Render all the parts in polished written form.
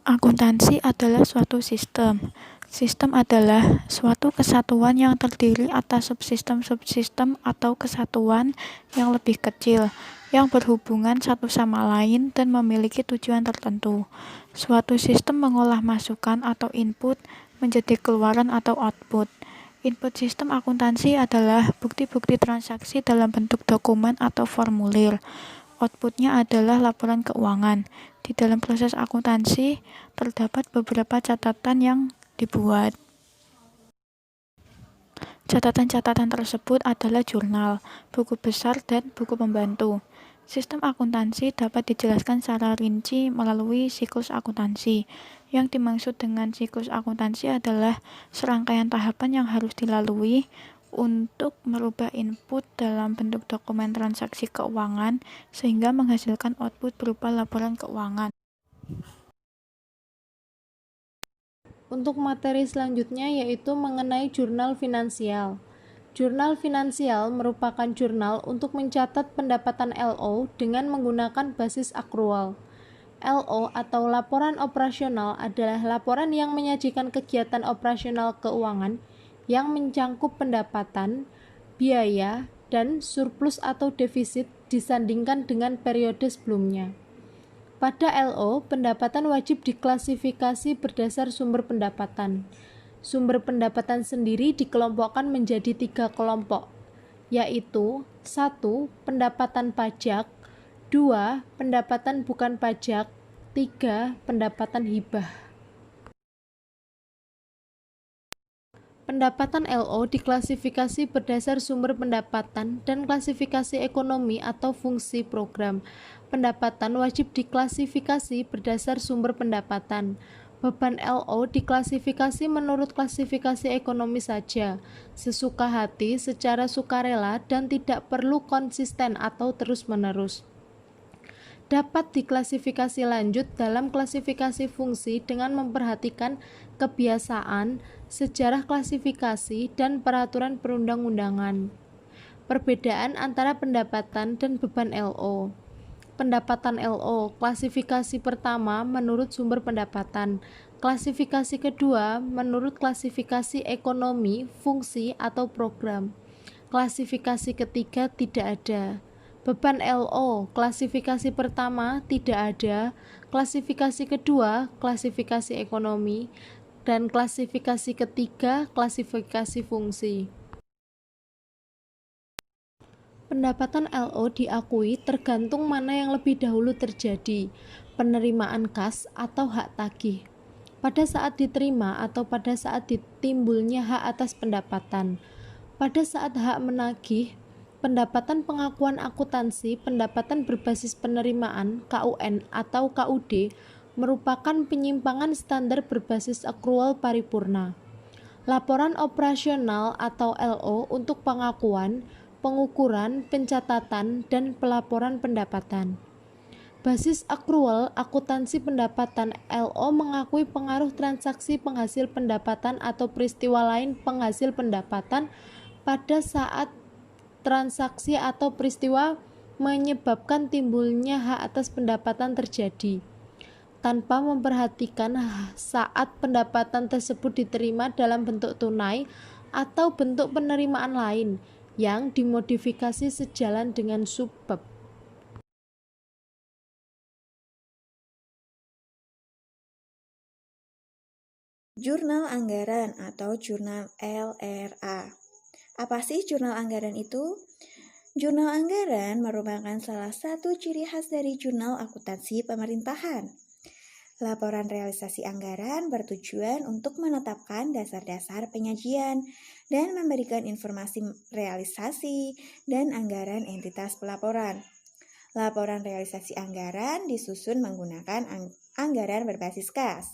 Akuntansi adalah suatu sistem. Sistem adalah suatu kesatuan yang terdiri atas subsistem-subsistem atau kesatuan yang lebih kecil, yang berhubungan satu sama lain dan memiliki tujuan tertentu. Suatu sistem mengolah masukan atau input menjadi keluaran atau output. Input sistem akuntansi adalah bukti-bukti transaksi dalam bentuk dokumen atau formulir. Outputnya adalah laporan keuangan. Di dalam proses akuntansi, terdapat beberapa catatan yang dibuat. Catatan-catatan tersebut adalah jurnal, buku besar, dan buku pembantu. Sistem akuntansi dapat dijelaskan secara rinci melalui siklus akuntansi. Yang dimaksud dengan siklus akuntansi adalah serangkaian tahapan yang harus dilalui untuk merubah input dalam bentuk dokumen transaksi keuangan sehingga menghasilkan output berupa laporan keuangan. Untuk materi selanjutnya yaitu mengenai jurnal finansial. Jurnal finansial merupakan jurnal untuk mencatat pendapatan LO dengan menggunakan basis akrual. LO atau laporan operasional adalah laporan yang menyajikan kegiatan operasional keuangan yang mencangkup pendapatan, biaya, dan surplus atau defisit disandingkan dengan periode sebelumnya. Pada LO, pendapatan wajib diklasifikasi berdasar sumber pendapatan. Sumber pendapatan sendiri dikelompokkan menjadi 3 kelompok, yaitu 1. Pendapatan pajak, 2. Pendapatan bukan pajak, 3. Pendapatan hibah. Pendapatan LO diklasifikasi berdasar sumber pendapatan dan klasifikasi ekonomi atau fungsi program. Pendapatan wajib diklasifikasi berdasar sumber pendapatan. Beban LO diklasifikasi menurut klasifikasi ekonomi saja, sesuka hati, secara sukarela, dan tidak perlu konsisten atau terus-menerus. Dapat diklasifikasi lanjut dalam klasifikasi fungsi dengan memperhatikan kebiasaan, sejarah klasifikasi, dan peraturan perundang-undangan. Perbedaan antara pendapatan dan beban LO. Pendapatan LO, klasifikasi pertama menurut sumber pendapatan, klasifikasi kedua menurut klasifikasi ekonomi, fungsi, atau program. Klasifikasi ketiga tidak ada. Beban LO, klasifikasi pertama tidak ada, klasifikasi kedua, klasifikasi ekonomi, dan klasifikasi ketiga, klasifikasi fungsi. Pendapatan LO diakui tergantung mana yang lebih dahulu terjadi, penerimaan kas atau hak tagih. Pada saat diterima atau pada saat ditimbulnya hak atas pendapatan. Pada saat hak menagih, pendapatan pengakuan akuntansi, pendapatan berbasis penerimaan (KUN) atau KUD merupakan penyimpangan standar berbasis akrual paripurna. Laporan operasional atau LO untuk pengakuan, pengukuran, pencatatan, dan pelaporan pendapatan. Basis akrual akuntansi pendapatan LO mengakui pengaruh transaksi penghasil pendapatan atau peristiwa lain penghasil pendapatan pada saat transaksi atau peristiwa menyebabkan timbulnya hak atas pendapatan terjadi, tanpa memperhatikan saat pendapatan tersebut diterima dalam bentuk tunai atau bentuk penerimaan lain yang dimodifikasi sejalan dengan subbab. Jurnal Anggaran atau Jurnal LRA. Apa sih jurnal anggaran itu? Jurnal anggaran merupakan salah satu ciri khas dari jurnal akuntansi pemerintahan. Laporan realisasi anggaran bertujuan untuk menetapkan dasar-dasar penyajian dan memberikan informasi realisasi dan anggaran entitas pelaporan. Laporan realisasi anggaran disusun menggunakan anggaran berbasis kas.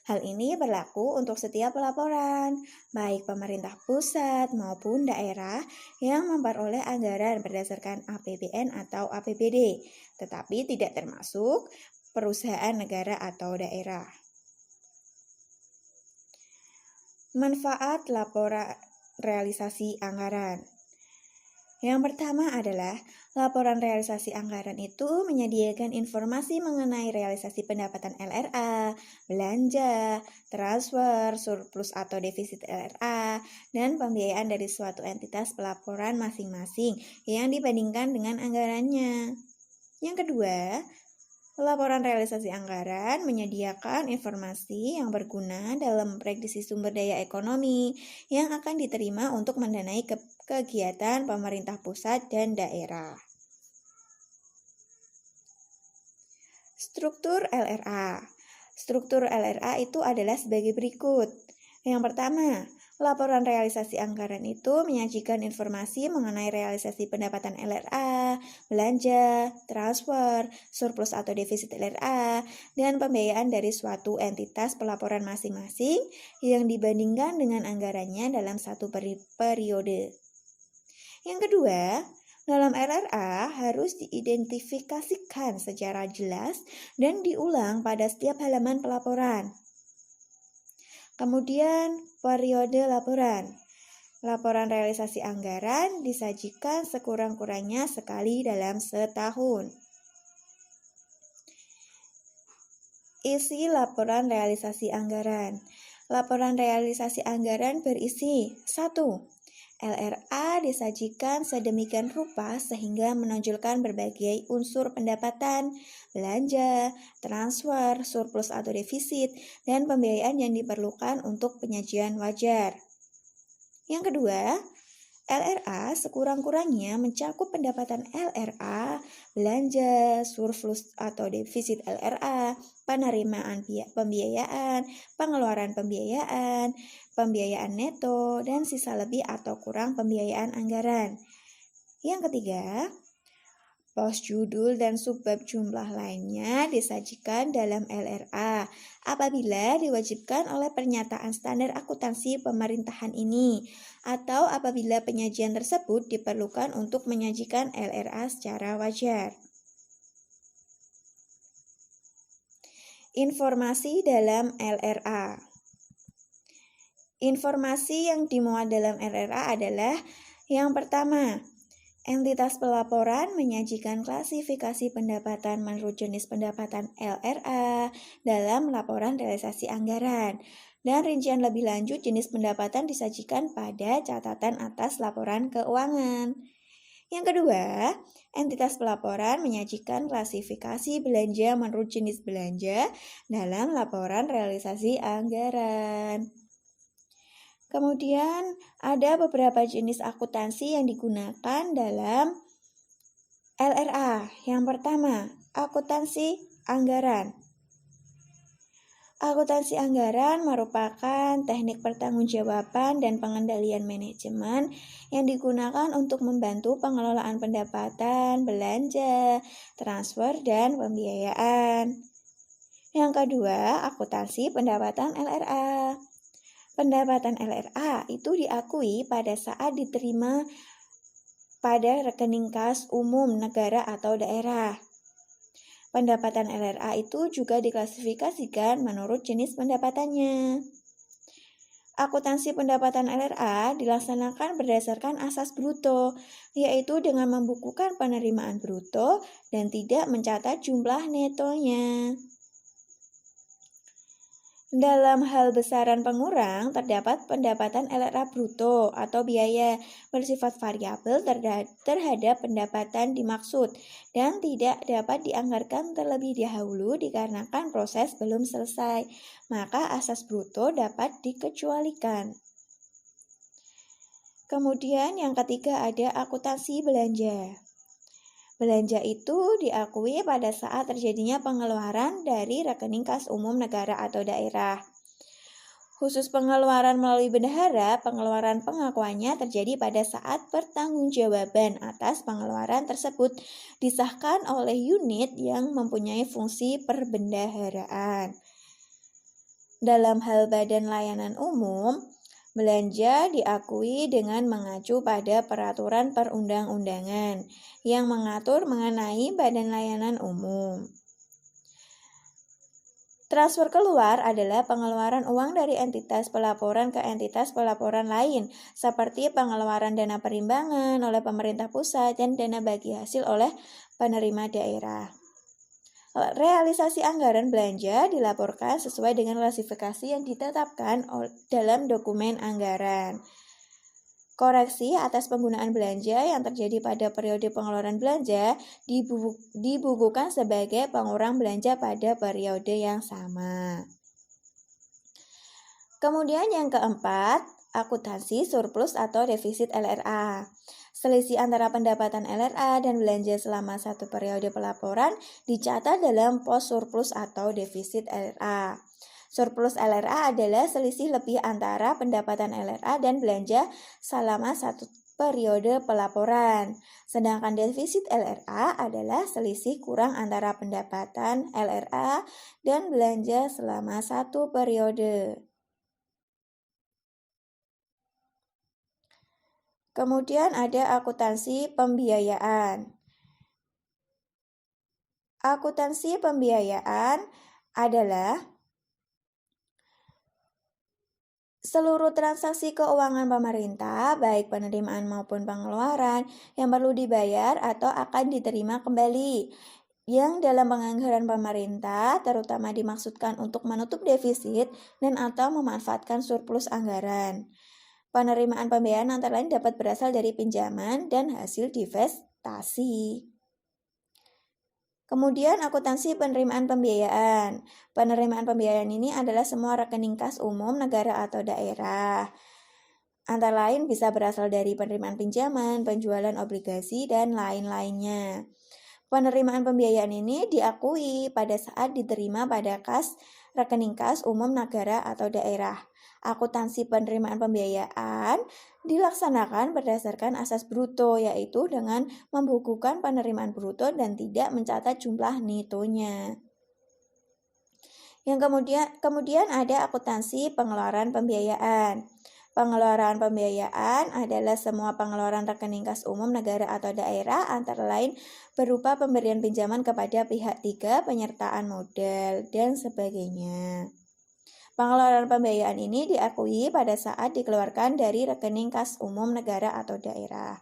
Hal ini berlaku untuk setiap laporan, baik pemerintah pusat maupun daerah yang memperoleh anggaran berdasarkan APBN atau APBD, tetapi tidak termasuk perusahaan negara atau daerah. Manfaat laporan realisasi anggaran. Yang pertama adalah Laporan realisasi anggaran itu menyediakan informasi mengenai realisasi pendapatan LRA, belanja, transfer, surplus atau defisit LRA, dan pembiayaan dari suatu entitas pelaporan masing-masing yang dibandingkan dengan anggarannya. Yang kedua, laporan realisasi anggaran menyediakan informasi yang berguna dalam prediksi sumber daya ekonomi yang akan diterima untuk mendanai kegiatan pemerintah pusat dan daerah. Struktur LRA. Struktur LRA itu adalah sebagai berikut. Yang pertama, laporan realisasi anggaran itu menyajikan informasi mengenai realisasi pendapatan LRA, belanja, transfer, surplus atau defisit LRA, dan pembiayaan dari suatu entitas pelaporan masing-masing yang dibandingkan dengan anggarannya dalam satu periode. Yang kedua, dalam LRA harus diidentifikasikan secara jelas dan diulang pada setiap halaman pelaporan. Kemudian, periode laporan. Laporan realisasi anggaran disajikan sekurang-kurangnya sekali dalam setahun. Isi laporan realisasi anggaran. Laporan realisasi anggaran berisi 1. LRA disajikan sedemikian rupa sehingga menonjolkan berbagai unsur pendapatan, belanja, transfer, surplus atau defisit, dan pembiayaan yang diperlukan untuk penyajian wajar. Yang kedua, LRA sekurang-kurangnya mencakup pendapatan LRA, belanja, surplus atau defisit LRA, penerimaan pembiayaan, pengeluaran pembiayaan, pembiayaan neto, dan sisa lebih atau kurang pembiayaan anggaran. Yang ketiga, pos judul dan subbab jumlah lainnya disajikan dalam LRA apabila diwajibkan oleh pernyataan standar akuntansi pemerintahan ini atau apabila penyajian tersebut diperlukan untuk menyajikan LRA secara wajar. Informasi dalam LRA. Informasi yang dimuat dalam LRA adalah yang pertama, entitas pelaporan menyajikan klasifikasi pendapatan menurut jenis pendapatan LRA dalam laporan realisasi anggaran. Dan rincian lebih lanjut jenis pendapatan disajikan pada catatan atas laporan keuangan. Yang kedua, entitas pelaporan menyajikan klasifikasi belanja menurut jenis belanja dalam laporan realisasi anggaran. Kemudian ada beberapa jenis akuntansi yang digunakan dalam LRA. Yang pertama, akuntansi anggaran. Akuntansi anggaran merupakan teknik pertanggungjawaban dan pengendalian manajemen yang digunakan untuk membantu pengelolaan pendapatan, belanja, transfer, dan pembiayaan. Yang kedua, akuntansi pendapatan LRA. Pendapatan LRA itu diakui pada saat diterima pada rekening kas umum negara atau daerah. Pendapatan LRA itu juga diklasifikasikan menurut jenis pendapatannya. Akuntansi pendapatan LRA dilaksanakan berdasarkan asas bruto, yaitu dengan membukukan penerimaan bruto dan tidak mencatat jumlah netonya. Dalam hal besaran pengurang, terdapat pendapatan LRA bruto atau biaya bersifat variabel terhadap pendapatan dimaksud dan tidak dapat dianggarkan terlebih dahulu dikarenakan proses belum selesai, maka asas bruto dapat dikecualikan. Kemudian yang ketiga ada akuntansi belanja. Belanja itu diakui pada saat terjadinya pengeluaran dari rekening kas umum negara atau daerah. Khusus pengeluaran melalui bendahara, pengeluaran pengakuannya terjadi pada saat pertanggungjawaban atas pengeluaran tersebut disahkan oleh unit yang mempunyai fungsi perbendaharaan. Dalam hal badan layanan umum, belanja diakui dengan mengacu pada peraturan perundang-undangan yang mengatur mengenai badan layanan umum. Transfer keluar adalah pengeluaran uang dari entitas pelaporan ke entitas pelaporan lain, seperti pengeluaran dana perimbangan oleh pemerintah pusat dan dana bagi hasil oleh penerima daerah. Realisasi anggaran belanja dilaporkan sesuai dengan klasifikasi yang ditetapkan dalam dokumen anggaran. Koreksi atas penggunaan belanja yang terjadi pada periode pengeluaran belanja dibukukan sebagai pengurang belanja pada periode yang sama. Kemudian yang keempat, akuntansi surplus atau defisit LRA. Selisih antara pendapatan LRA dan belanja selama satu periode pelaporan dicatat dalam pos surplus atau defisit LRA. Surplus LRA adalah selisih lebih antara pendapatan LRA dan belanja selama satu periode pelaporan. Sedangkan defisit LRA adalah selisih kurang antara pendapatan LRA dan belanja selama satu periode. Kemudian ada akuntansi pembiayaan. Akuntansi pembiayaan adalah seluruh transaksi keuangan pemerintah, baik penerimaan maupun pengeluaran, yang perlu dibayar atau akan diterima kembali, yang dalam penganggaran pemerintah terutama dimaksudkan untuk menutup defisit dan atau memanfaatkan surplus anggaran. Penerimaan pembiayaan antara lain dapat berasal dari pinjaman dan hasil divestasi. Kemudian akuntansi penerimaan pembiayaan. Penerimaan pembiayaan ini adalah semua rekening kas umum negara atau daerah. Antara lain bisa berasal dari penerimaan pinjaman, penjualan obligasi, dan lain-lainnya. Penerimaan pembiayaan ini diakui pada saat diterima pada rekening kas umum negara atau daerah. Akuntansi penerimaan pembiayaan dilaksanakan berdasarkan asas bruto, yaitu dengan membukukan penerimaan bruto dan tidak mencatat jumlah netonya. Yang kemudian ada akuntansi pengeluaran pembiayaan. Pengeluaran pembiayaan adalah semua pengeluaran rekening kas umum negara atau daerah, antara lain berupa pemberian pinjaman kepada pihak ketiga, penyertaan modal, dan sebagainya. Pengeluaran pembiayaan ini diakui pada saat dikeluarkan dari rekening kas umum negara atau daerah.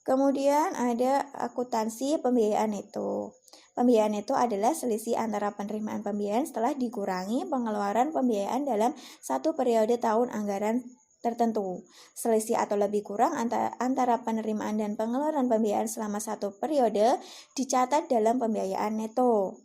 Kemudian ada akuntansi pembiayaan neto. Pembiayaan neto adalah selisih antara penerimaan pembiayaan setelah dikurangi pengeluaran pembiayaan dalam satu periode tahun anggaran tertentu. Selisih atau lebih kurang antara penerimaan dan pengeluaran pembiayaan selama satu periode dicatat dalam pembiayaan neto.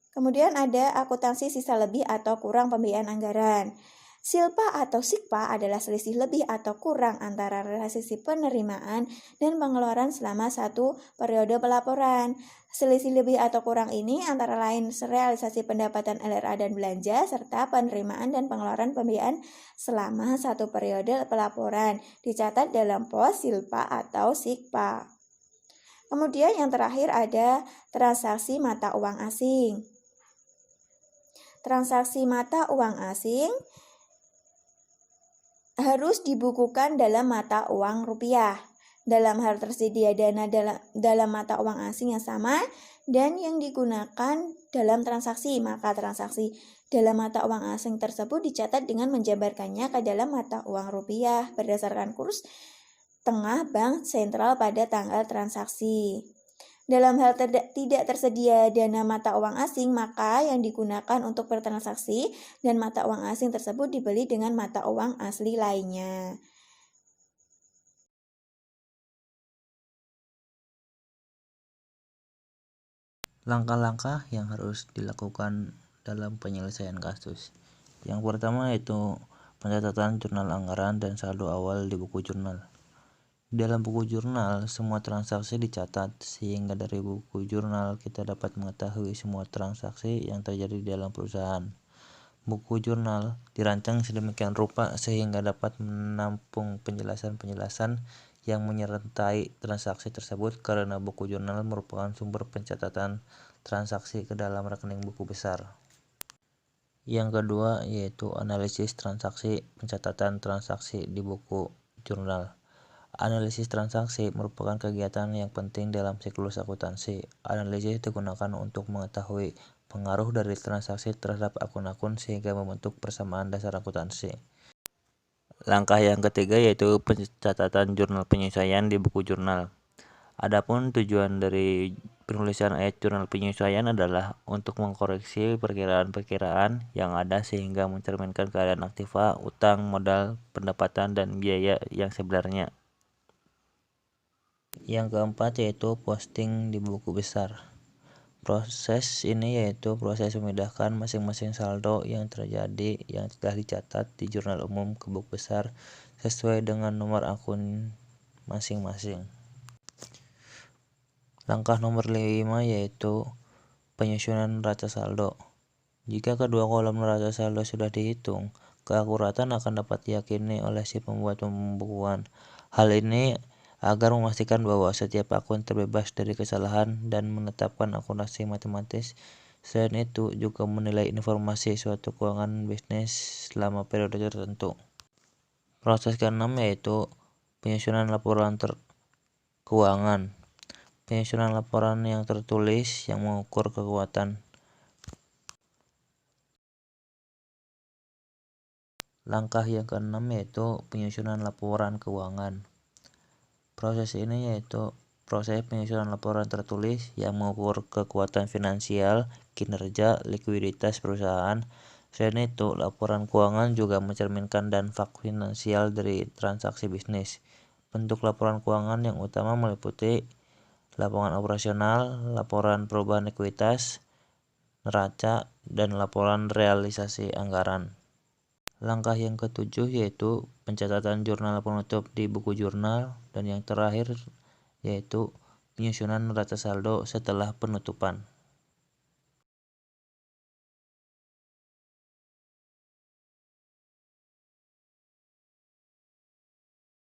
Kemudian ada akuntansi sisa lebih atau kurang pembiayaan anggaran. Silpa atau sikpa adalah selisih lebih atau kurang antara realisasi penerimaan dan pengeluaran selama satu periode pelaporan. Selisih lebih atau kurang ini antara lain realisasi pendapatan LRA dan belanja, serta penerimaan dan pengeluaran pembiayaan selama satu periode pelaporan, dicatat dalam pos silpa atau sikpa. Kemudian yang terakhir ada transaksi mata uang asing. Transaksi mata uang asing harus dibukukan dalam mata uang rupiah. Dalam hal tersedia dana dalam mata uang asing yang sama dan yang digunakan dalam transaksi, maka transaksi dalam mata uang asing tersebut dicatat dengan menjabarkannya ke dalam mata uang rupiah berdasarkan kurs tengah bank sentral pada tanggal transaksi. Dalam hal tidak tersedia dana mata uang asing, maka yang digunakan untuk bertransaksi dan mata uang asing tersebut dibeli dengan mata uang asli lainnya. Langkah-langkah yang harus dilakukan dalam penyelesaian kasus. Yang pertama yaitu pencatatan jurnal anggaran dan saldo awal di buku jurnal. Dalam buku jurnal, semua transaksi dicatat, sehingga dari buku jurnal kita dapat mengetahui semua transaksi yang terjadi di dalam perusahaan. Buku jurnal dirancang sedemikian rupa sehingga dapat menampung penjelasan-penjelasan yang menyertai transaksi tersebut, karena buku jurnal merupakan sumber pencatatan transaksi ke dalam rekening buku besar. Yang kedua yaitu analisis transaksi, pencatatan transaksi di buku jurnal. Analisis transaksi merupakan kegiatan yang penting dalam siklus akuntansi. Analisis digunakan untuk mengetahui pengaruh dari transaksi terhadap akun-akun sehingga membentuk persamaan dasar akuntansi. Langkah yang ketiga yaitu pencatatan jurnal penyesuaian di buku jurnal. Adapun tujuan dari penulisan ayat jurnal penyesuaian adalah untuk mengkoreksi perkiraan-perkiraan yang ada sehingga mencerminkan keadaan aktiva, utang, modal, pendapatan, dan biaya yang sebenarnya. Yang keempat yaitu posting di buku besar. Proses ini yaitu proses memindahkan masing-masing saldo yang terjadi yang telah dicatat di jurnal umum ke buku besar sesuai dengan nomor akun masing-masing. Langkah nomor 5 yaitu penyusunan neraca saldo. Jika kedua kolom neraca saldo sudah dihitung, keakuratan akan dapat diyakini oleh si pembuat pembukuan. Hal ini agar memastikan bahwa setiap akun terbebas dari kesalahan dan menetapkan akurasi matematis. Selain itu, juga menilai informasi suatu keuangan bisnis selama periode tertentu. Proses keenam yaitu penyusunan laporan keuangan. Penyusunan laporan yang tertulis yang mengukur kekuatan. Langkah yang keenam yaitu penyusunan laporan keuangan. Proses ini yaitu proses penyusunan laporan tertulis yang mengukur kekuatan finansial, kinerja, likuiditas perusahaan. Selain itu, laporan keuangan juga mencerminkan dampak finansial dari transaksi bisnis. Bentuk laporan keuangan yang utama meliputi laporan operasional, laporan perubahan ekuitas, neraca, dan laporan realisasi anggaran. Langkah yang ketujuh yaitu pencatatan jurnal penutup di buku jurnal, dan yang terakhir yaitu penyusunan neraca saldo setelah penutupan.